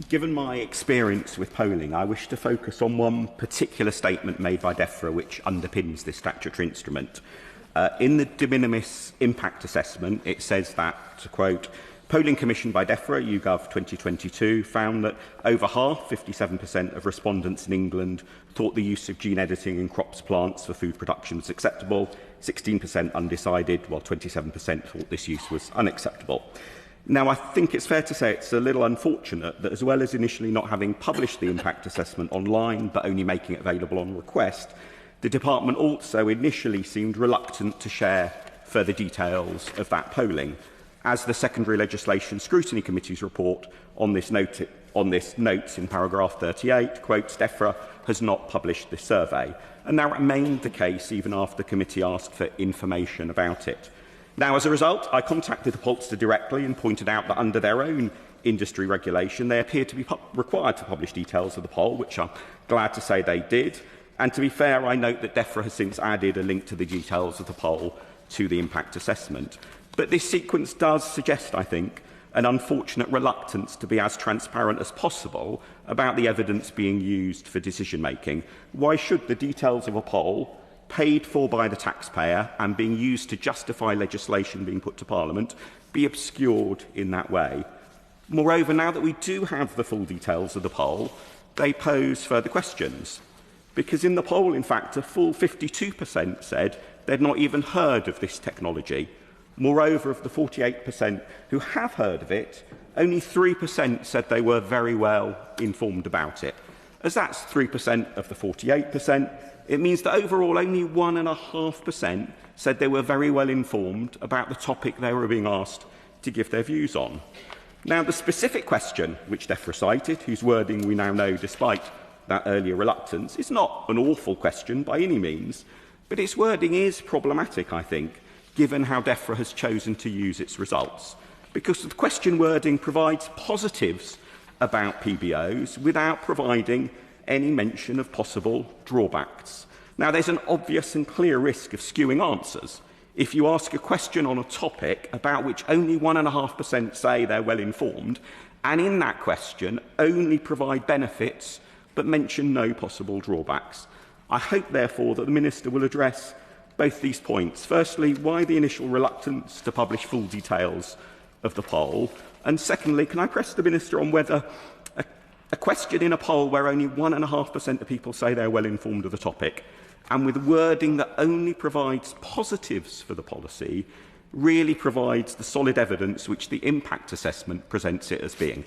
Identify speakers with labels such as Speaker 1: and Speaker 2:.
Speaker 1: Given my experience with polling, I wish to focus on one particular statement made by Defra which underpins this statutory instrument. In the de minimis impact assessment, it says that, to quote, polling commissioned by Defra, YouGov 2022, found that over half, 57% of respondents in England, thought the use of gene editing in crops plants for food production was acceptable, 16% undecided, while 27% thought this use was unacceptable. Now, I think it's fair to say it's a little unfortunate that, as well as initially not having published the impact assessment online, but only making it available on request, the Department also initially seemed reluctant to share further details of that polling, as the Secondary Legislation Scrutiny Committee's report on this notes in paragraph 38, quotes, Defra has not published this survey. And that remained the case even after the committee asked for information about it. Now, as a result, I contacted the pollster directly and pointed out that under their own industry regulation, they appear to be required to publish details of the poll, which I'm glad to say they did. And to be fair, I note that Defra has since added a link to the details of the poll to the impact assessment. But this sequence does suggest, I think, an unfortunate reluctance to be as transparent as possible about the evidence being used for decision-making. Why should the details of a poll, paid for by the taxpayer and being used to justify legislation being put to Parliament, be obscured in that way? Moreover, now that we do have the full details of the poll, they pose further questions. Because in the poll, in fact, a full 52% said they'd not even heard of this technology. Moreover, of the 48% who have heard of it, only 3% said they were very well informed about it. As that's 3% of the 48%, it means that overall only 1.5% said they were very well informed about the topic they were being asked to give their views on. Now, the specific question which Defra cited, whose wording we now know despite that earlier reluctance, is not an awful question by any means, but its wording is problematic, I think, given how Defra has chosen to use its results, because the question wording provides positives about PBOs without providing any mention of possible drawbacks. Now, there's an obvious and clear risk of skewing answers. If you ask a question on a topic about which only 1.5% say they're well informed, and in that question only provide benefits but mention no possible drawbacks. I hope, therefore, that the Minister will address both these points. Firstly, why the initial reluctance to publish full details of the poll? And secondly, can I press the Minister on whether a question in a poll where only 1.5% of people say they're well informed of the topic, and with wording that only provides positives for the policy, really provides the solid evidence which the impact assessment presents it as being?